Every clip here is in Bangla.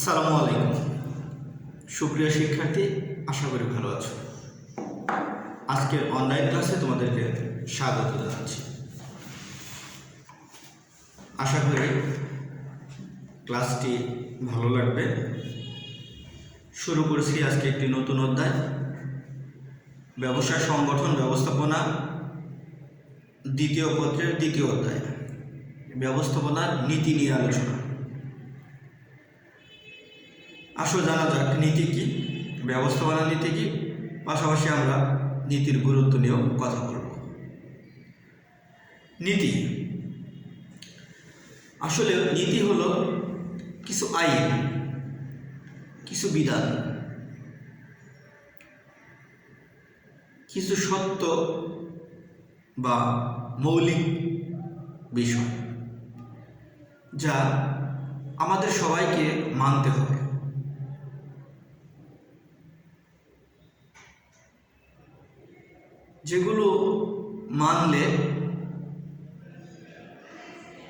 আসসালামু আলাইকুম সুপ্রিয় শিক্ষার্থী, আশা করি ভালো আছো। আজকের অনলাইন ক্লাসে তোমাদেরকে স্বাগত জানাচ্ছি। আশা করি ক্লাসটি ভালো লাগবে। শুরু করেছি আজকে একটি নতুন অধ্যায়, ব্যবসা সংগঠন ব্যবস্থাপনা দ্বিতীয় পত্রের দ্বিতীয় অধ্যায়, ব্যবস্থাপনার নীতি নিয়ে আলোচনা। আসো জানা যাক নীতি কি, ব্যবস্থাপনা নীতি কি, পাশাপাশি আমরা নীতির গুরুত্ব নিয়েও কথা বলব। নীতি আসলে নীতি হলো কিছু আইন, কিছু বিধান, কিছু সত্য বা মৌলিক বিষয় যা আমাদের সবাইকে মানতে হবে। যেগুলো মানলে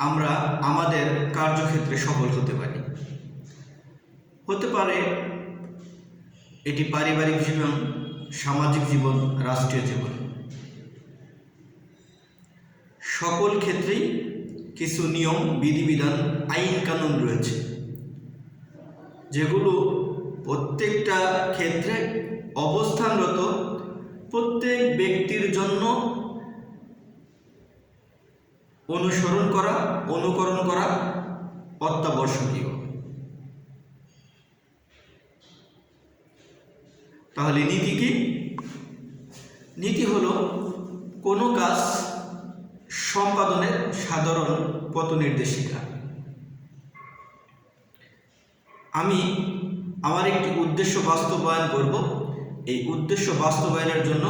আমরা আমাদের কার্যক্ষেত্রে সফল হতে পারি। হতে পারে এটি পারিবারিক জীবন, সামাজিক জীবন, রাষ্ট্রীয় জীবন, সকল ক্ষেত্রেই কিছু নিয়ম, বিধিবিধান, আইন কানুন রয়েছে, যেগুলো প্রত্যেকটা ক্ষেত্রে অবস্থানরত প্রত্যেক ব্যক্তির জন্য অনুসরণ করা, অনুকরণ করা অত্যাবশ্যকীয়। তাহলে নীতি কি? নীতি হলো কোনো কাজ সম্পাদনের সাধারণ পথ নির্দেশিকা। আমি আমার একটি উদ্দেশ্য বাস্তবায়ন করব, এই উদ্দেশ্য বাস্তবায়নের জন্য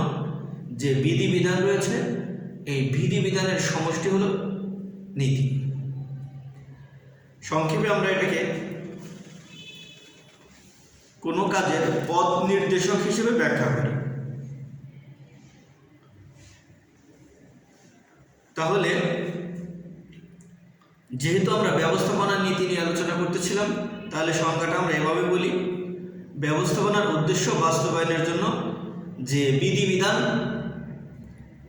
যে বিধিবিধান রয়েছে, এই বিধিবিধানের সমষ্টি হলো নীতি। সংক্ষেপে আমরা এটাকে কোনো কাজের পথ নির্দেশক হিসেবে ব্যাখ্যা করি। তাহলে যেহেতু আমরা ব্যবস্থাপনার নীতি নিয়ে আলোচনা করতেছিলাম, তাহলে সংজ্ঞাটা আমরা এভাবে বলি: ব্যবস্থাপনার উদ্দেশ্য বাস্তবায়নের জন্য যে বিধিবিধান,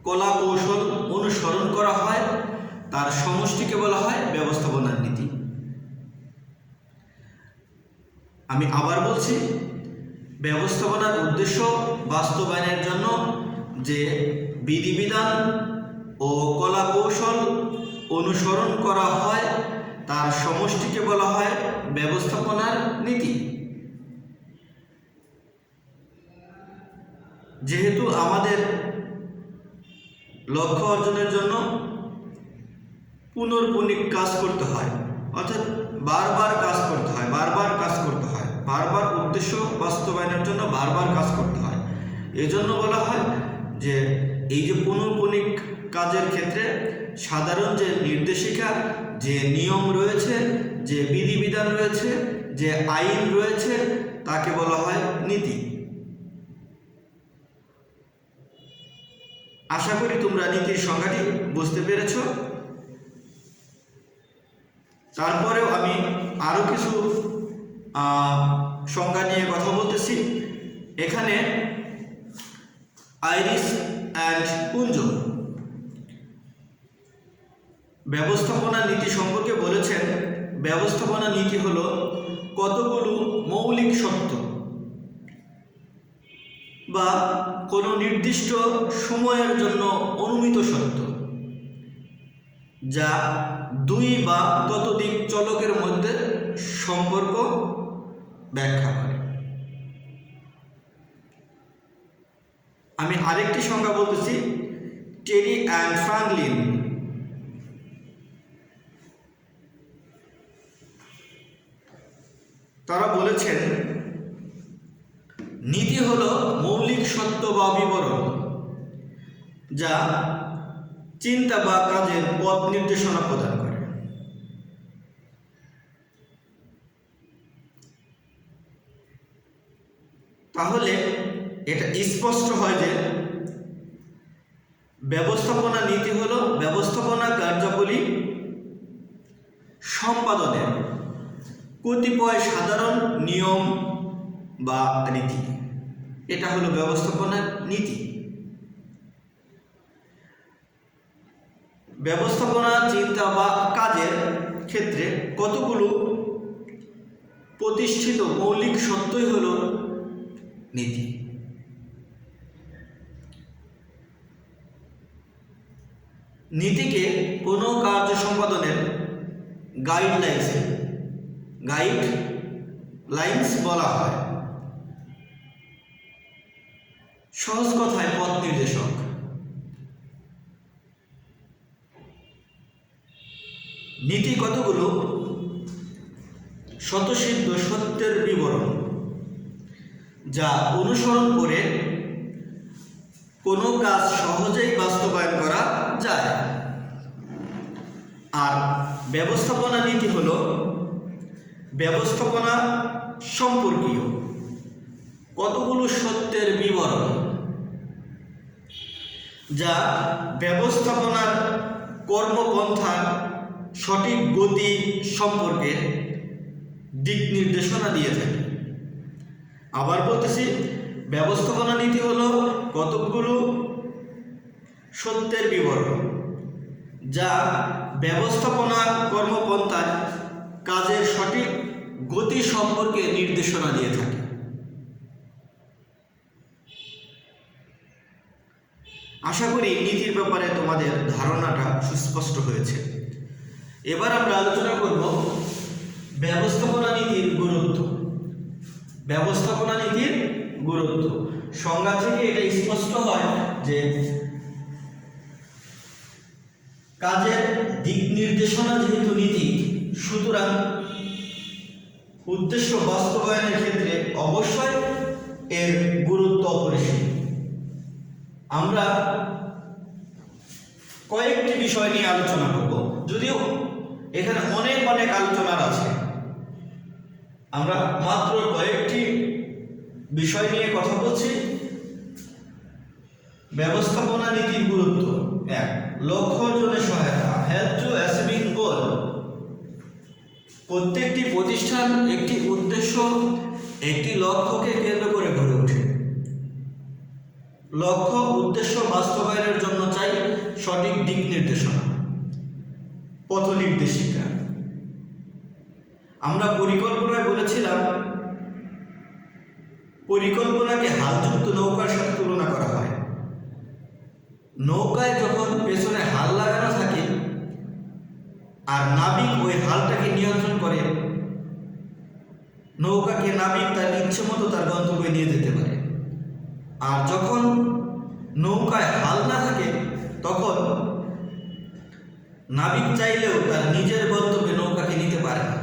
কলা কৌশল অনুসরণ করা হয়, তার সমষ্টিকে বলা হয় ব্যবস্থাপনার নীতি। আমি আবার বলছি, ব্যবস্থাপনার উদ্দেশ্য বাস্তবায়নের জন্য যে বিধিবিধান ও কলা কৌশল অনুসরণ করা হয়, তার সমষ্টিকে বলা হয় ব্যবস্থাপনার নীতি। যেহেতু আমাদের লক্ষ্য অর্জনের জন্য পুনর্পুনিক কাজ করতে হয়, অর্থাৎ বারবার কাজ করতে হয়, বারবার উদ্দেশ্য বাস্তবায়নের জন্য বারবার কাজ করতে হয়। এজন্য বলা হয় যে এই যে পুনর্পুনিক কাজের ক্ষেত্রে সাধারণ যে নির্দেশিকা, যে নিয়ম রয়েছে, যে বিধিবিধান রয়েছে, যে আইন রয়েছে, তাকে বলা হয় নীতি। আশা করি তোমরা নীতির সংজ্ঞাটি বুঝতে পেরেছ। তারপরেও আমি আরো কিছু সংজ্ঞা নিয়ে কথা বলতেছি। এখানে আইরিস অ্যান্ড কুঞ্জ ব্যবস্থাপনা নীতি সম্পর্কে বলেছেন, ব্যবস্থাপনা নীতি হলো কতগুলো মৌলিক সত্য বা কোনো নির্দিষ্ট সময়ের জন্য অনুমিত সত্য, যা দুই বা ততোধিক চলকের মধ্যে সম্পর্ক ব্যাখ্যা করে। আমি আরেকটি সংজ্ঞা বলতেছি, টেরি অ্যান্ড ফ্রাঙ্কলিন। তারা বলেছেন, নীতি হলো মৌলিক সত্য বা বিবরণ, যা চিন্তা বা কাজের পথ নির্দেশনা প্রদান করে। তাহলে এটা স্পষ্ট হয় যে ব্যবস্থাপনা নীতি হলো ব্যবস্থাপনা কার্যাবলী সম্পাদনের কতিপয় সাধারণ নিয়ম বা রীতি, এটা হলো ব্যবস্থাপনার নীতি। ব্যবস্থাপনা চিন্তা বা কাজের ক্ষেত্রে কতগুলো প্রতিষ্ঠিত মৌলিক সত্যই হলো নীতি। নীতিকে কোনো কার্য সম্পাদনের গাইডলাইন্স বলা হয়। সহজ কথায় পথ নির্দেশক। নীতি কতগুলো স্বতঃসিদ্ধ সত্যের বিবরণ, যা অনুসরণ করে কোনো কাজ সহজেই বাস্তবায়ন করা যায়। আর ব্যবস্থাপনা নীতি হলো ব্যবস্থাপনা সম্পর্কীয় কতগুলো সত্যের বিবরণ, যা ব্যবস্থাপনার কর্মপন্থার সঠিক গতি সম্পর্কে দিক নির্দেশনা দিয়ে থাকে। আবার বলতেছি, ব্যবস্থাপনা নীতি হলো কতগুলো সত্যের বিবরণ, যা ব্যবস্থাপনা কর্মপন্থার কাজের সঠিক গতি সম্পর্কে নির্দেশনা দিয়ে থাকে। আশা করি নীতির ব্যাপারে তোমাদের ধারণাটা সুস্পষ্ট হয়েছে। এবার আমরা আলোচনা করব ব্যবস্থাপনা নীতির গুরুত্ব। ব্যবস্থাপনা নীতির গুরুত্ব সংজ্ঞা থেকে এটা স্পষ্ট হয় যে কাজের দিক নির্দেশনা যেহেতু নীতি, সুতরাং উদ্দেশ্য বাস্তবায়নের ক্ষেত্রে অবশ্যই এর গুরুত্ব অপরিসীম। আমরা কয়েকটি বিষয় নিয়ে আলোচনা করব, যদিও এখানে অনেক আলোচনার আছে। আমরা মাত্র কয়েকটি বিষয় নিয়ে কথা বলছি। ব্যবস্থাপনা নীতির গুরুত্ব: 1. লক্ষ্য অর্জনের সহায়তা, হেল্প টু অ্যাচিভিং গোল। প্রত্যেকটি প্রতিষ্ঠান একটি উদ্দেশ্য, একটি লক্ষ্যকে কেন্দ্র করে গড়ে ওঠে। লক্ষ্য উদ্দেশ্য বাস্তবায়নের জন্য চাই সঠিক দিক নির্দেশনা, পথ নির্দেশিকা। আমরা পরিকল্পনায় বলেছিলাম, পরিকল্পনাকে হালযুক্ত নৌকার সাথে তুলনা করা হয়। নৌকায় যখন পেছনে হাল লাগানো থাকে আর নাবিক ওই হালটাকে নিয়ন্ত্রণ করে, নৌকাকে নাবিক তার ইচ্ছে মতো তার গন্তব্যে নিয়ে যেতে পারে। আর যখন নৌকায় হাল না থাকে, তখন নাবিক চাইলেও তার নিজের গন্তব্যে নৌকাকে নিতে পারে না।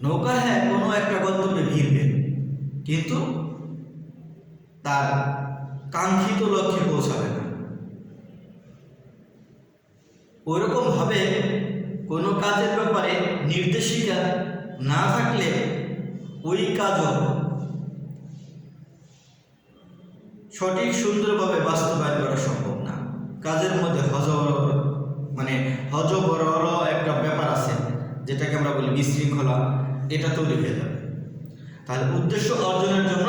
নৌকা হ্যাঁ কোনো একটা গন্তব্যে ভিড়বে, কিন্তু তার কাঙ্ক্ষিত লক্ষ্যে পৌঁছাবে না। ওইরকম ভাবে কোনো কাজের ব্যাপারে নির্দেশিকা না থাকলে ওই কাজও সঠিক সুন্দরভাবে বাস্তবায়ন করা সম্ভব না। কাজের মধ্যে হজবরল একটা ব্যাপার আছে, যেটাকে আমরা বলি বিশৃঙ্খলা, এটা তৈরি হয়ে যাবে। তাহলে উদ্দেশ্য অর্জনের জন্য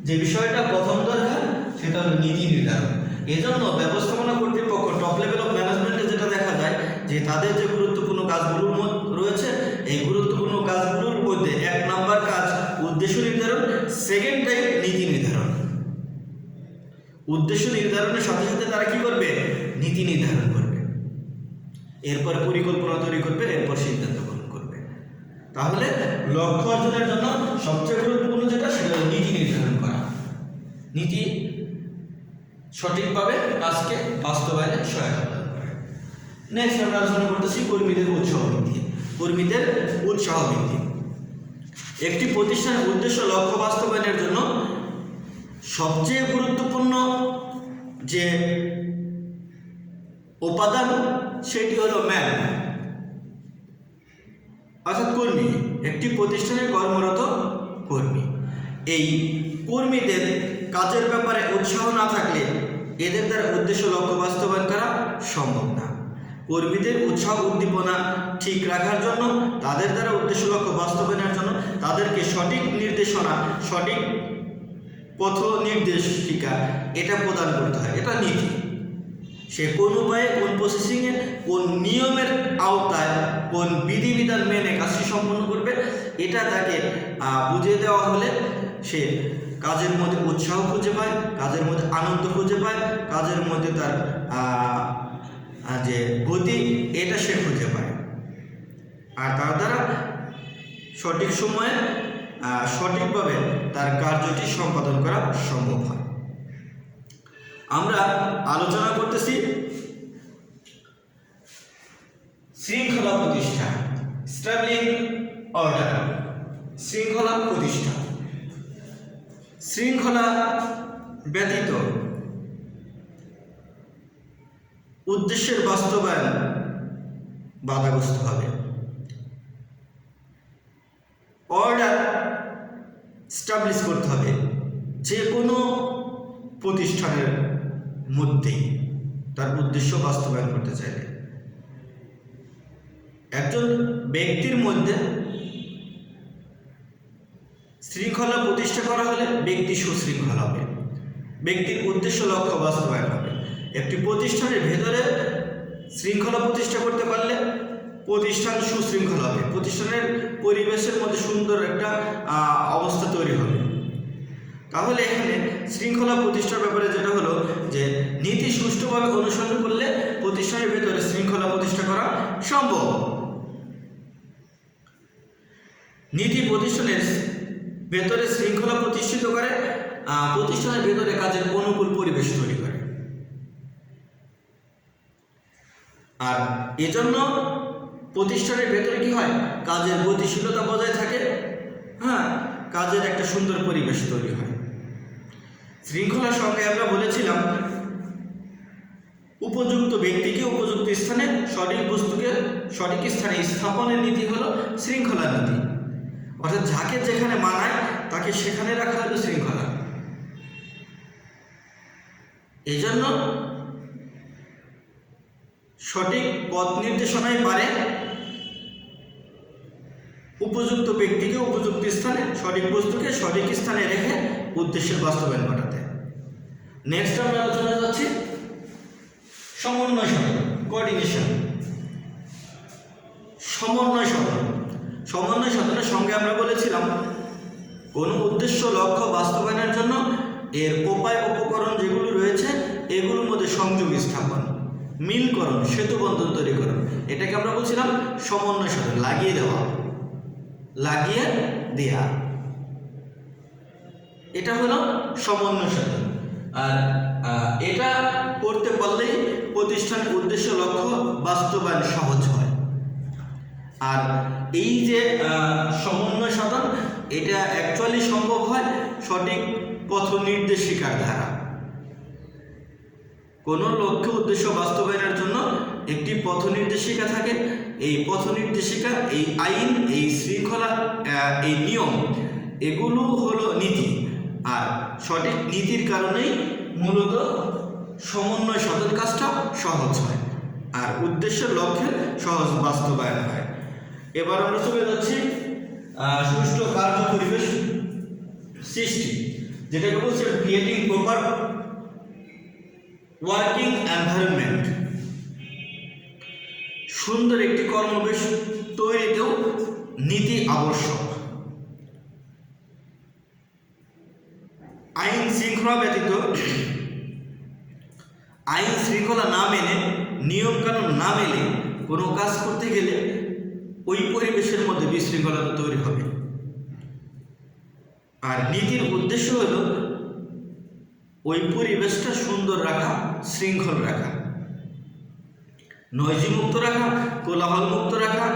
যে বিষয়টা প্রথম দরকার সেটা হলো নীতি নির্ধারণ। এজন্য ব্যবস্থাপনা কর্তৃপক্ষ টপ লেভেল অফ ম্যানেজমেন্টে যেটা দেখা যায় যে তাদের যে গুরুত্বপূর্ণ কাজগুলো রয়েছে, এই গুরুত্বপূর্ণ কাজগুলোর মধ্যে 1 নাম্বার কাজ উদ্দেশ্য নির্ধারণ, সেকেন্ড টাইম নীতি নির্ধারণ। উদ্দেশ্য নির্ধারণের সাথে সাথে তারা কি করবে? নীতি নির্ধারণ করবে, এরপর পরিকল্পনা তৈরি করবে, এরপর সিদ্ধান্ত গ্রহণ করবে। তাহলে লক্ষ্য অর্জনের জন্য সবচেয়ে গুরুত্বপূর্ণ যেটা, সেটা হলো নীতি নির্ধারণ করা। নীতি সঠিকভাবে কাজকে বাস্তবায়নে সহায়তা করে। নেক্সট আমরা আলোচনা করতেছি কর্মীদের উৎসাহ বৃদ্ধি। কর্মীদের উৎসাহ বৃদ্ধি। একটি প্রতিষ্ঠানের উদ্দেশ্য লক্ষ্য বাস্তবায়নের জন্য সবচেয়ে গুরুত্বপূর্ণ যে উপাদান সেটি হলো ম্যান, অর্থাৎ কর্মী। একটি প্রতিষ্ঠানে কর্মরত কর্মী, এই কর্মীদের কাজের ব্যাপারে উৎসাহ না থাকলে এদের দ্বারা উদ্দেশ্য লক্ষ্য বাস্তবায়ন করা সম্ভব না। কর্মীদের উৎসাহ উদ্দীপনা ঠিক রাখার জন্য, তাদের দ্বারা উদ্দেশ্য লক্ষ্য বাস্তবায়নের জন্য তাদেরকে সঠিক নির্দেশনা, সঠিক পথ নির্দেশিকা এটা প্রদান করতে হয়। এটা নীতি। সে কোন উপায়ে, কোন প্রসেসিংয়ে, কোন নিয়মের আওতায়, কোন বিধিবিধান মেনে কাজটি সম্পন্ন করবে, এটা তাকে বুঝিয়ে দেওয়া হলে সে কাজের মধ্যে উৎসাহ খুঁজে পায়, কাজের মধ্যে আনন্দ খুঁজে পায়, কাজের মধ্যে তার যে গতি এটা সে খুঁজে পায়, আর তার দ্বারা সঠিক সময়ে সঠিকভাবে তার কার্যটি সম্পাদন করা সম্ভব হয়। আমরা আলোচনা করতেছি শৃঙ্খলা প্রতিষ্ঠা, স্টাবলিং অর্ডার, শৃঙ্খলা প্রতিষ্ঠা। শৃঙ্খলা ব্যতীত উদ্দেশ্যের বাস্তবায়ন বাধাগ্রস্ত হবে। অর্ডার স্টাবলিশ করতে হবে যে কোনো প্রতিষ্ঠানের মধ্যেই তার উদ্দেশ্য বাস্তবায়ন করতে চাইলে। একজন ব্যক্তির মধ্যে শৃঙ্খলা প্রতিষ্ঠা করা হলে ব্যক্তি সুশৃঙ্খল হবে, ব্যক্তির উদ্দেশ্য লক্ষ্য বাস্তবায়ন হবে। একটি প্রতিষ্ঠানের ভেতরে শৃঙ্খলা প্রতিষ্ঠা করতে পারলে প্রতিষ্ঠান সুশৃঙ্খল হবে, প্রতিষ্ঠানের পরিবেশের মধ্যে সুন্দর একটা অবস্থা তৈরি হবে। তাহলে এখানে শৃঙ্খলা প্রতিষ্ঠার ব্যাপারে যেটা হলো যে নীতি সুষ্ঠুভাবে অনুসরণ করলে প্রতিষ্ঠানের ভেতরে শৃঙ্খলা প্রতিষ্ঠা করা সম্ভব। নীতি প্রতিষ্ঠানের ভেতরে শৃঙ্খলা প্রতিষ্ঠিত করে, প্রতিষ্ঠানের ভেতরে কাজের অনুকূল পরিবেশ তৈরি করে। আর এজন্য প্রতিষ্ঠানের ভেতরে কি হয়, কাজের গতিশীলতা বজায় থাকে, কাজের একটা সুন্দর পরিবেশ তৈরি হয়। শৃঙ্খলার সঙ্গে আমরা বলেছিলাম উপযুক্ত ব্যক্তিকে উপযুক্ত স্থানে, সঠিক বস্তুকে সঠিক স্থানে স্থাপনের নীতি হলো শৃঙ্খলার নীতি। অর্থাৎ যাকে যেখানে মানায় তাকে সেখানে রাখা হলো শৃঙ্খলা। এই জন্য সঠিক পথ নির্দেশনায় পারে উপযুক্ত ব্যক্তিকে উপযুক্ত স্থানে, সঠিক বস্তুকে সঠিক স্থানে রেখে উদ্দেশ্যের বাস্তবায়ন ঘটাতে। নেক্সট আমরা আলোচনা যাচ্ছি সমন্বয় সাধন, কোঅর্ডিনেশন। সমন্বয় সাধন, সমন্বয় সাধনের সঙ্গে আমরা বলেছিলাম কোনো উদ্দেশ্য লক্ষ্য বাস্তবায়নের জন্য এর উপায় উপকরণ যেগুলো রয়েছে এগুলোর মধ্যে সংযোগ স্থাপন, মিলকরণ, সেতুবন্ধন তৈরিকরণ, এটাকে আমরা বলছিলাম সমন্বয় সাধন। লাগিয়ে দেওয়া, লাগিয়ে দেয়া, এটা হলো সমন্বয় সাধন। আর এটা করতে পারলেই প্রতিষ্ঠানের উদ্দেশ্য লক্ষ্য বাস্তবায়ন সহজ হয়। আর এই যে সমন্বয় সাধন এটা অ্যাকচুয়ালি সম্ভব হয় সঠিক পথ নির্দেশিকার দ্বারা। কোনো লক্ষ্য উদ্দেশ্য বাস্তবায়নের জন্য একটি পথ নির্দেশিকা থাকে। এই পথ নির্দেশিকা, এই আইন, এই শৃঙ্খলা, এই নিয়ম, এগুলো হলো নীতি। আর সঠিক নীতির কারণেই মূলত সমন্বয় সাধন কাজটা সহজ হয় আর উদ্দেশ্যের লক্ষ্যের সহজ বাস্তবায়ন হয়। এবার আমরা চলে যাচ্ছি সুষ্ঠু কার্য পরিবেশ সৃষ্টি, যেটাকে বলছে ক্রিয়েটিং প্রপার ওয়ার্কিং এনভায়রনমেন্ট। সুন্দর একটি কর্মবেশ তৈরিতেও নীতি আবশ্যক। আইন শৃঙ্খলা ব্যতীত, আইন শৃঙ্খলা না মেনে, নিয়ম কানুন না মেনে কোনো কাজ করতে গেলে ওই পরিবেশের মধ্যে বিশৃঙ্খলতা তৈরি হবে। আর নীতির উদ্দেশ্য হলো ওই পরিবেশটা সুন্দর রাখা, শৃঙ্খল রাখা, নয়জি মুক্ত রাখা, কোলাহল মুক্ত রাখা,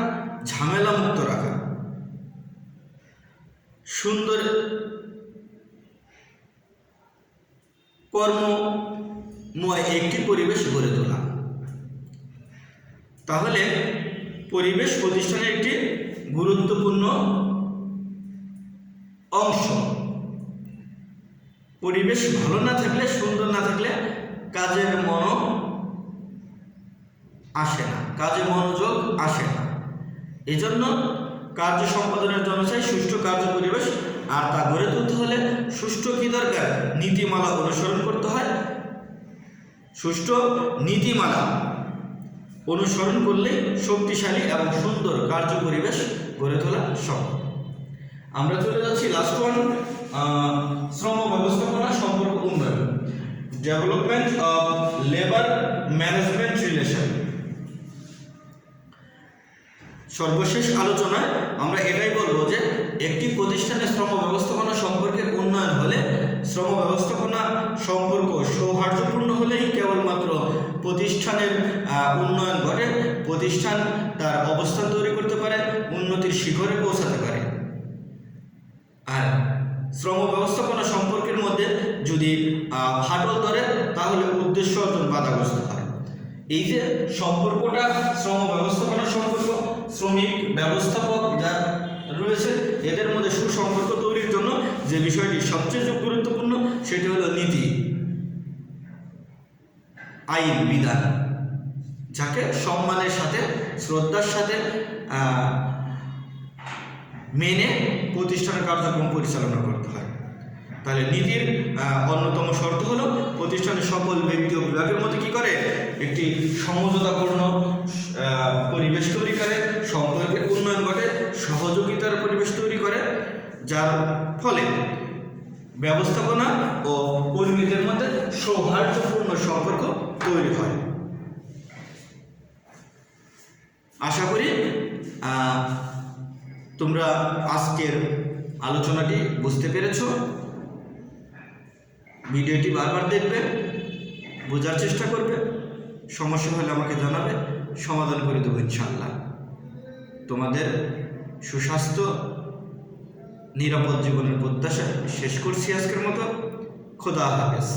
ঝামেলা মুক্ত রাখা, সুন্দর কর্মময় একটি পরিবেশ গড়ে তোলা। তাহলে পরিবেশ প্রতিষ্ঠানের একটি গুরুত্বপূর্ণ অংশ। পরিবেশ ভালো না থাকলে, সুন্দর না থাকলে কাজের মন আসে না, কাজে মনোযোগ আসে না। এজন্য কার্য সম্পাদনের জন্য চাই সুষ্ঠু কার্য পরিবেশ, আর তা গড়ে তুলতে হলে সুষ্ঠু কি দরকার? নীতিমালা অনুসরণ করতে হয়। সুষ্ঠু নীতিমালা অনুসরণ করলে শক্তিশালী এবং সুন্দর কার্য পরিবেশ গড়ে তোলা সম্ভব। আমরা চলে যাচ্ছি লাস্ট ওয়ান, শ্রম ব্যবস্থাপনা সম্পর্ক উন্নয়ন, development of labour management relation. সর্বশেষ আলোচনায় আমরা এটাই বলবো যে একটি প্রতিষ্ঠানের শ্রম ব্যবস্থাপনা সম্পর্কের উন্নয়ন হলে, শ্রম ব্যবস্থাপনা সম্পর্ক সৌহার্দ্যপূর্ণ হলেই কেবলমাত্র প্রতিষ্ঠানের উন্নয়ন ঘটে, প্রতিষ্ঠান তার অবস্থান তৈরি করতে পারে, উন্নতির শিখরে পৌঁছাতে পারে। আর শ্রম ব্যবস্থাপনা সম্পর্কের মধ্যে যদি ফাটল ধরে তাহলে উদ্দেশ্য অর্জন বাধাগ্রস্ত হয়। এই যে সম্পর্কটা শ্রম ব্যবস্থাপনা সম্পর্ক, শ্রমিক ব্যবস্থাপক যা রয়েছে এদের মধ্যে সুসম্পর্ক তৈরির জন্য যে বিষয়টি সবচেয়ে গুরুত্বপূর্ণ সেটি হলো নীতি, আইন, বিধান, যাকে সম্মানের সাথে, শ্রদ্ধার সাথে মেনে প্রতিষ্ঠানের কার্যক্রম পরিচালনা করতে হয়। তাহলে নীতির অন্যতম শর্ত হলো প্রতিষ্ঠানের সকল ব্যক্তি ও বিভাগের মধ্যে কি করে? একটি সমঝোতাপূর্ণ পরিবেশ তৈরি করে, সম্পর্কের উন্নয়ন ঘটে, সহযোগিতার পরিবেশ তৈরি করে, যার ফলে ব্যবস্থাপনা ও কর্মীদের মধ্যে সৌহার্দ্যপূর্ণ সম্পর্ক তৈরি হয়। আশা করি তোমরা আজকের আলোচনাটি বুঝতে পেরেছ। ভিডিওটি বারবার দেখবে, বোঝার চেষ্টা করবে, সমস্যা হলে আমাকে জানাবে, সমাধান করে দেবো ইনশাআল্লাহ। তোমাদের সুস্বাস্থ্য, নিরাপদ জীবনের প্রত্যাশা শেষ করছি আজকের মতো। খোদা হাফেজ।